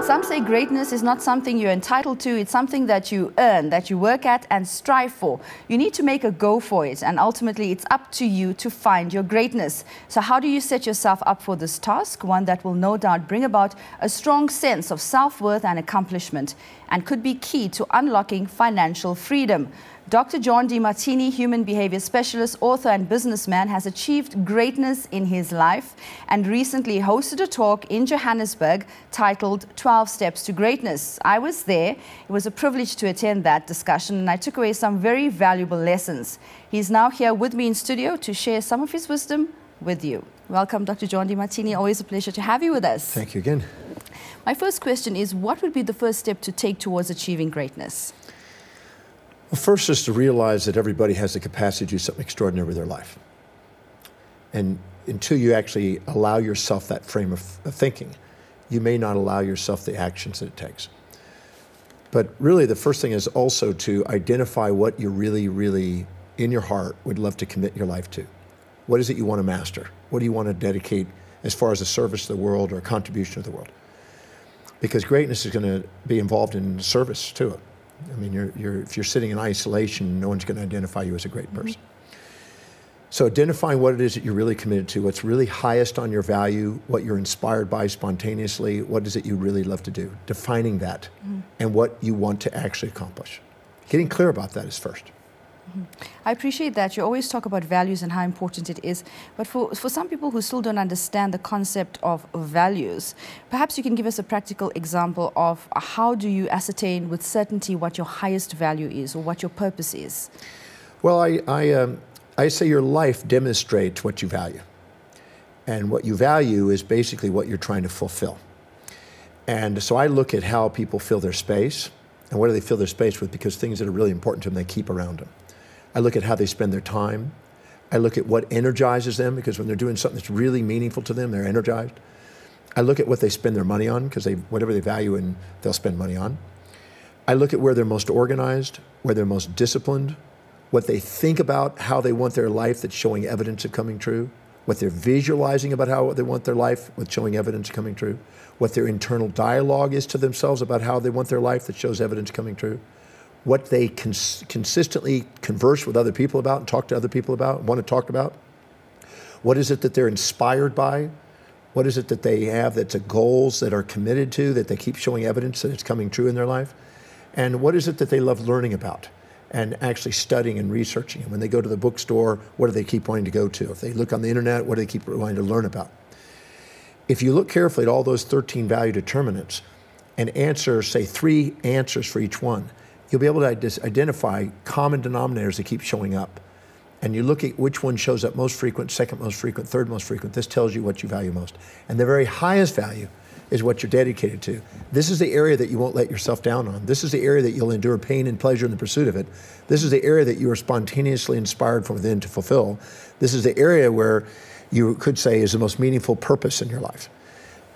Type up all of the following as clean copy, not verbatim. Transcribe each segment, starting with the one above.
Some say greatness is not something you're entitled to, it's something that you earn, that you work at and strive for. You need to make a go for it, and ultimately it's up to you to find your greatness. So how do you set yourself up for this task? One that will no doubt bring about a strong sense of self-worth and accomplishment, and could be key to unlocking financial freedom. Dr. John Demartini, human behavior specialist, author and businessman, has achieved greatness in his life and recently hosted a talk in Johannesburg titled 12 Steps to Greatness. I was there. It was a privilege to attend that discussion, and I took away some very valuable lessons. He's now here with me in studio to share some of his wisdom with you. Welcome, Dr. John Demartini. Always a pleasure to have you with us. Thank you again. My first question is, what would be the first step to take towards achieving greatness? Well, first is to realize that everybody has the capacity to do something extraordinary with their life. And until you actually allow yourself that frame of thinking, you may not allow yourself the actions that it takes. But really, the first thing is also to identify what you really, in your heart, would love to commit your life to. What is it you want to master? What do you want to dedicate as far as a service to the world or a contribution to the world? Because greatness is going to be involved in service to it. I mean, if you're sitting in isolation, no one's going to identify you as a great person. So identifying what it is that you're really committed to, what's really highest on your value, what you're inspired by spontaneously, what is it you really love to do, defining that, and what you want to actually accomplish. Getting clear about that is first. I appreciate that. You always talk about values and how important it is. But for some people who still don't understand the concept of values, perhaps you can give us a practical example of how do you ascertain with certainty what your highest value is or what your purpose is? Well, I say your life demonstrates what you value. And what you value is basically what you're trying to fulfill. And so I look at how people fill their space. And what do they fill their space with? Because things that are really important to them, they keep around them. I look at how they spend their time. I look at what energizes them, because when they're doing something that's really meaningful to them, they're energized. I look at what they spend their money on, because whatever they value, and they'll spend money on. I look at where they're most organized, where they're most disciplined, what they think about how they want their life that's showing evidence of coming true, what they're visualizing about how they want their life with showing evidence of coming true, what their internal dialogue is to themselves about how they want their life that shows evidence coming true, what they consistently converse with other people about and talk to other people about, want to talk about. What is it that they're inspired by? What is it that they have that's goals that are committed to, that they keep showing evidence that it's coming true in their life? And what is it that they love learning about and actually studying and researching? And when they go to the bookstore, what do they keep wanting to go to? If they look on the internet, what do they keep wanting to learn about? If you look carefully at all those 13 value determinants and answer, say 3 answers for each one, you'll be able to identify common denominators that keep showing up. And you look at which one shows up most frequent, second most frequent, third most frequent. This tells you what you value most. And the very highest value is what you're dedicated to. This is the area that you won't let yourself down on. This is the area that you'll endure pain and pleasure in the pursuit of it. This is the area that you are spontaneously inspired from within to fulfill. This is the area where you could say is the most meaningful purpose in your life.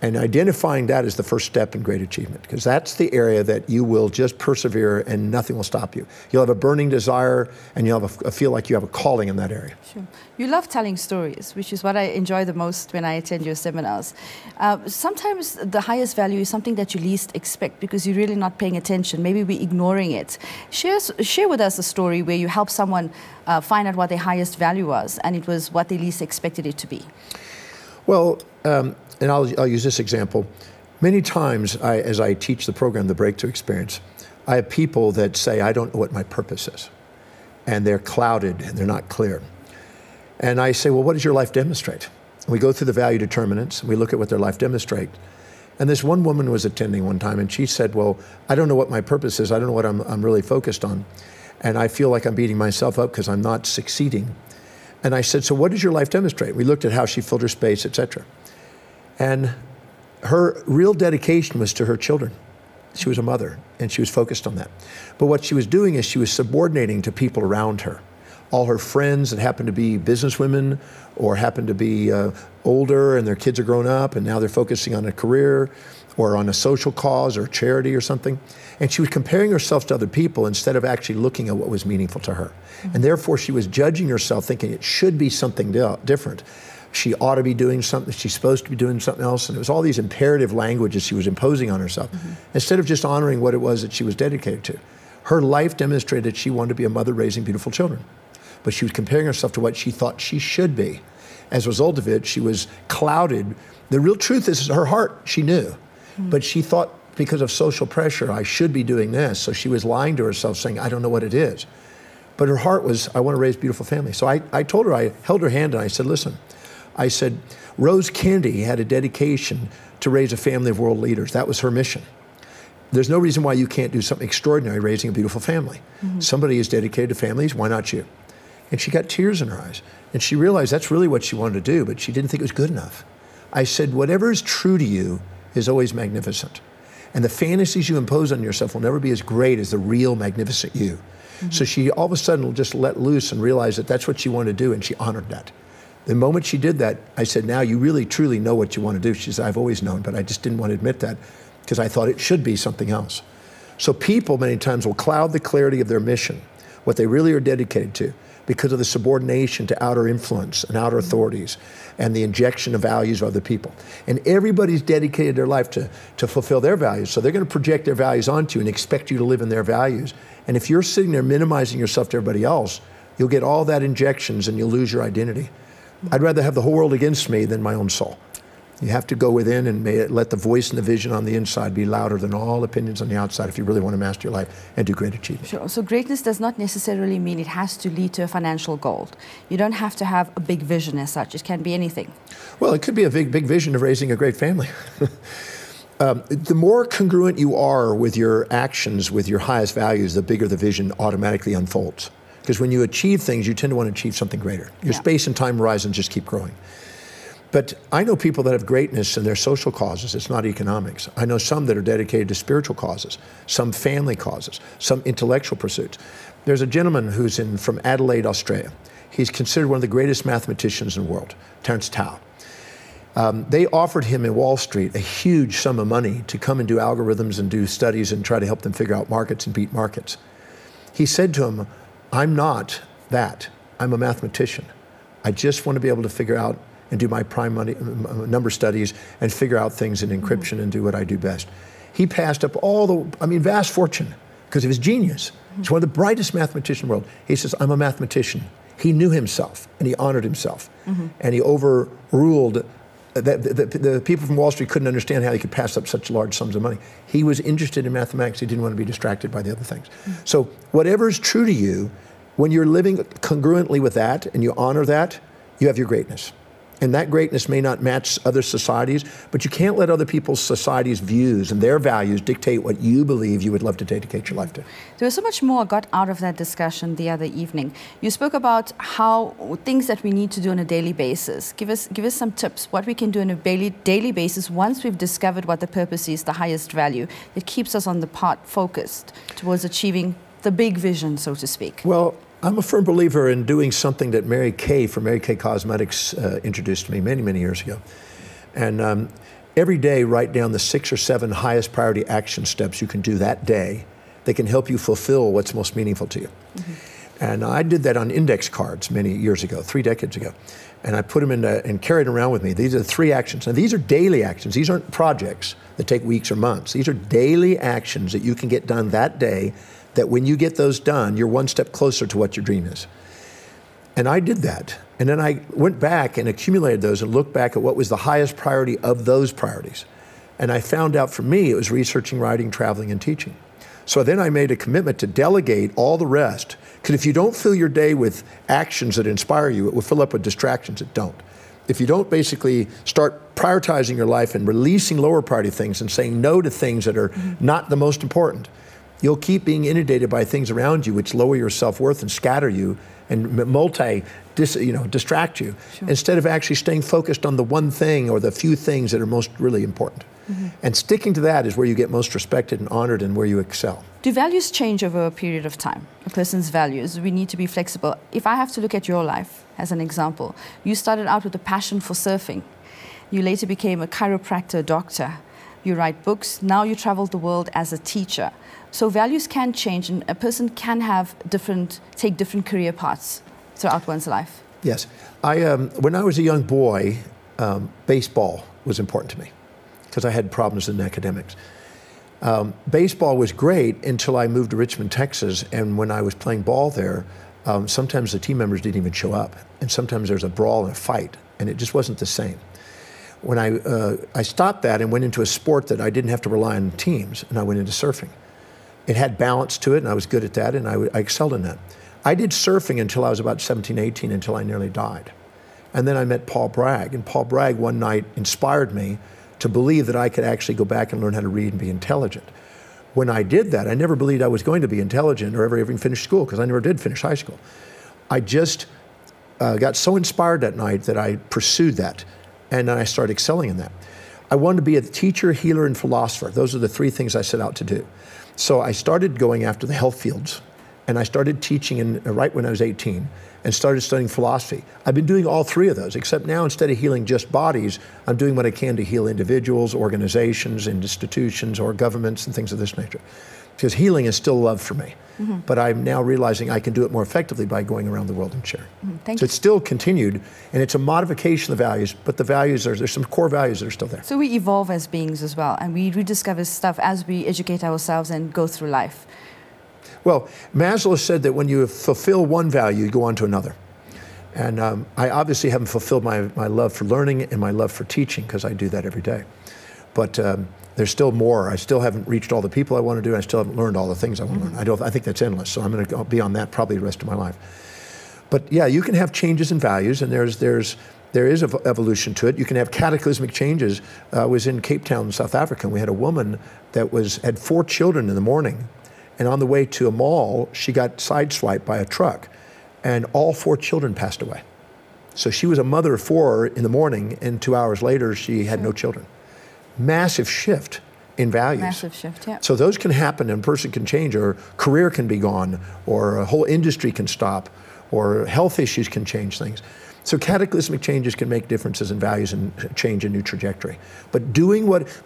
And identifying that is the first step in great achievement, because that's the area that you will just persevere and nothing will stop you. You'll have a burning desire and you'll have feel like you have a calling in that area. Sure. You love telling stories, which is what I enjoy the most when I attend your seminars. Sometimes the highest value is something that you least expect because you're really not paying attention. Maybe we're ignoring it. Share with us a story where you helped someone find out what their highest value was and it was what they least expected it to be. Well, and I'll use this example. Many times, as I teach the program, The Breakthrough Experience, I have people that say, I don't know what my purpose is. And they're clouded and they're not clear. And I say, well, what does your life demonstrate? And we go through the value determinants and we look at what their life demonstrates. And this one woman was attending one time and she said, well, I don't know what my purpose is. I don't know what I'm really focused on. And I feel like I'm beating myself up because I'm not succeeding. And I said, so what does your life demonstrate? We looked at how she filled her space, etc. And her real dedication was to her children. She was a mother, and she was focused on that. But what she was doing is she was subordinating to people around her. All her friends that happened to be businesswomen or happened to be older and their kids are grown up and now they're focusing on a career or on a social cause or charity or something. And she was comparing herself to other people instead of actually looking at what was meaningful to her. And therefore she was judging herself thinking it should be something different. she ought to be doing something, she's supposed to be doing something else, and it was all these imperative languages she was imposing on herself, instead of just honoring what it was that she was dedicated to. Her life demonstrated she wanted to be a mother raising beautiful children, but she was comparing herself to what she thought she should be. As a result of it, she was clouded. The real truth is her heart, she knew, but she thought because of social pressure, I should be doing this, so she was lying to herself saying, I don't know what it is. But her heart was, I want to raise a beautiful family. So I told her, I held her hand and I said, listen, I said, Rose Kennedy had a dedication to raise a family of world leaders. That was her mission. There's no reason why you can't do something extraordinary raising a beautiful family. Somebody is dedicated to families, why not you? And she got tears in her eyes. And she realized that's really what she wanted to do, but she didn't think it was good enough. I said, whatever is true to you is always magnificent. And the fantasies you impose on yourself will never be as great as the real magnificent you. So she all of a sudden just let loose and realized that that's what she wanted to do, and she honored that. The moment she did that, I said, now you really truly know what you want to do. She said, I've always known, but I just didn't want to admit that because I thought it should be something else. So people many times will cloud the clarity of their mission, what they really are dedicated to, because of the subordination to outer influence and outer authorities and the injection of values of other people. And everybody's dedicated their life to fulfill their values. So they're going to project their values onto you and expect you to live in their values. And if you're sitting there minimizing yourself to everybody else, you'll get all that injections and you'll lose your identity. I'd rather have the whole world against me than my own soul. You have to go within and let the voice and the vision on the inside be louder than all opinions on the outside if you really want to master your life and do great achievement. Sure. So greatness does not necessarily mean it has to lead to a financial goal. You don't have to have a big vision as such. It can be anything. Well, it could be a big vision of raising a great family. The more congruent you are with your actions, with your highest values, the bigger the vision automatically unfolds. Because when you achieve things, you tend to want to achieve something greater. Your space and time horizons just keep growing. But I know people that have greatness in their social causes. It's not economics. I know some that are dedicated to spiritual causes, some family causes, some intellectual pursuits. There's a gentleman who's from Adelaide, Australia. He's considered one of the greatest mathematicians in the world, Terence Tao. They offered him in Wall Street a huge sum of money to come and do algorithms and do studies and try to help them figure out markets and beat markets. He said to him, I'm not that. I'm a mathematician. I just want to be able to figure out and do my prime number studies and figure out things in encryption and do what I do best. He passed up all the, vast fortune because of his genius. He's one of the brightest mathematicians in the world. He says, I'm a mathematician. He knew himself and he honored himself. And he overruled the people from Wall Street couldn't understand how he could pass up such large sums of money. He was interested in mathematics. He didn't want to be distracted by the other things. So whatever is true to you, when you're living congruently with that and you honor that, you have your greatness. And that greatness may not match other societies, but you can't let other people's societies' views and their values dictate what you believe you would love to dedicate your life to. There was so much more I got out of that discussion the other evening. You spoke about how things that we need to do on a daily basis. Give us some tips, what we can do on a daily basis once we've discovered what the purpose is, the highest value. It keeps us on the path focused towards achieving the big vision, so to speak. Well, I'm a firm believer in doing something that Mary Kay from Mary Kay Cosmetics introduced to me many, many years ago. And every day, write down the 6 or 7 highest priority action steps you can do that day that can help you fulfill what's most meaningful to you. And I did that on index cards many years ago, 3 decades ago. And I put them in and carried them around with me. These are the 3 actions. Now, these are daily actions. These aren't projects that take weeks or months. These are daily actions that you can get done that day, that when you get those done, you're one step closer to what your dream is. And I did that. And then I went back and accumulated those and looked back at what was the highest priority of those priorities. And I found out for me, it was researching, writing, traveling, and teaching. So then I made a commitment to delegate all the rest. Because if you don't fill your day with actions that inspire you, it will fill up with distractions that don't. If you don't basically start prioritizing your life and releasing lower priority things and saying no to things that are not the most important, you'll keep being inundated by things around you which lower your self-worth and scatter you and distract you, instead of actually staying focused on the one thing or the few things that are most really important. And sticking to that is where you get most respected and honored and where you excel. Do values change over a period of time? A person's values, we need to be flexible. If I have to look at your life as an example, you started out with a passion for surfing. You later became a chiropractor, doctor. You write books, now you travel the world as a teacher. So values can change and a person can have take different career paths throughout one's life. Yes. When I was a young boy, baseball was important to me because I had problems in academics. Baseball was great until I moved to Richmond, Texas, and when I was playing ball there, sometimes the team members didn't even show up, and sometimes there was a brawl and a fight, and it just wasn't the same. When I stopped that and went into a sport that I didn't have to rely on teams, and I went into surfing. It had balance to it, and I was good at that, and I excelled in that. I did surfing until I was about 17, 18, until I nearly died. And then I met Paul Bragg, and Paul Bragg one night inspired me to believe that I could actually go back and learn how to read and be intelligent. When I did that, I never believed I was going to be intelligent or ever even finish school, because I never did finish high school. I just got so inspired that night that I pursued that, and then I started excelling in that. I wanted to be a teacher, healer, and philosopher. Those are the three things I set out to do. So I started going after the health fields, and I started teaching right when I was 18, and started studying philosophy. I've been doing all three of those, except now instead of healing just bodies, I'm doing what I can to heal individuals, organizations, institutions, or governments, and things of this nature. Because healing is still love for me. Mm-hmm. But I'm now realizing I can do it more effectively by going around the world and sharing. Mm-hmm. So it's still continued, and it's a modification of the values, but the values, there's some core values that are still there. So we evolve as beings as well, and we rediscover stuff as we educate ourselves and go through life. Well, Maslow said that when you fulfill one value, you go on to another. And I obviously haven't fulfilled my love for learning and my love for teaching, because I do that every day. But there's still more. I still haven't reached all the people I want to do, and I still haven't learned all the things I want to learn. I think that's endless, so I'm going to be on that probably the rest of my life. But yeah, you can have changes in values, and there is evolution to it. You can have cataclysmic changes. I was in Cape Town, South Africa, and we had a woman that had 4 children in the morning, and on the way to a mall, she got sideswiped by a truck, and all 4 children passed away. So she was a mother of 4 in the morning, and 2 hours later, she had no children. Massive shift in values. Massive shift, yeah. So those can happen, and a person can change, or career can be gone, or a whole industry can stop, or health issues can change things. So cataclysmic changes can make differences in values and change a new trajectory. But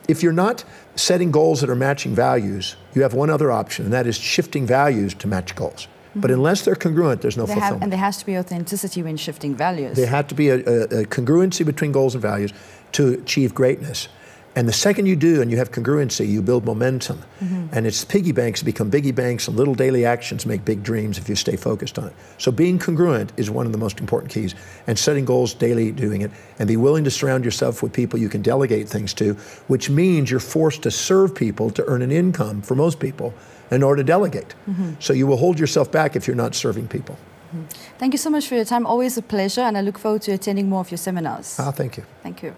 if you're not setting goals that are matching values, you have one other option, and that is shifting values to match goals. Mm-hmm. But unless they're congruent, there's no fulfillment. And there has to be authenticity when shifting values. There has to be a congruency between goals and values to achieve greatness. And the second you do and you have congruency, you build momentum. Mm-hmm. And it's piggy banks become biggie banks, and little daily actions make big dreams if you stay focused on it. So being congruent is one of the most important keys. And setting goals daily, doing it, and be willing to surround yourself with people you can delegate things to, which means you're forced to serve people to earn an income for most people in order to delegate. Mm-hmm. So you will hold yourself back if you're not serving people. Mm-hmm. Thank you so much for your time. Always a pleasure, and I look forward to attending more of your seminars. Thank you. Thank you.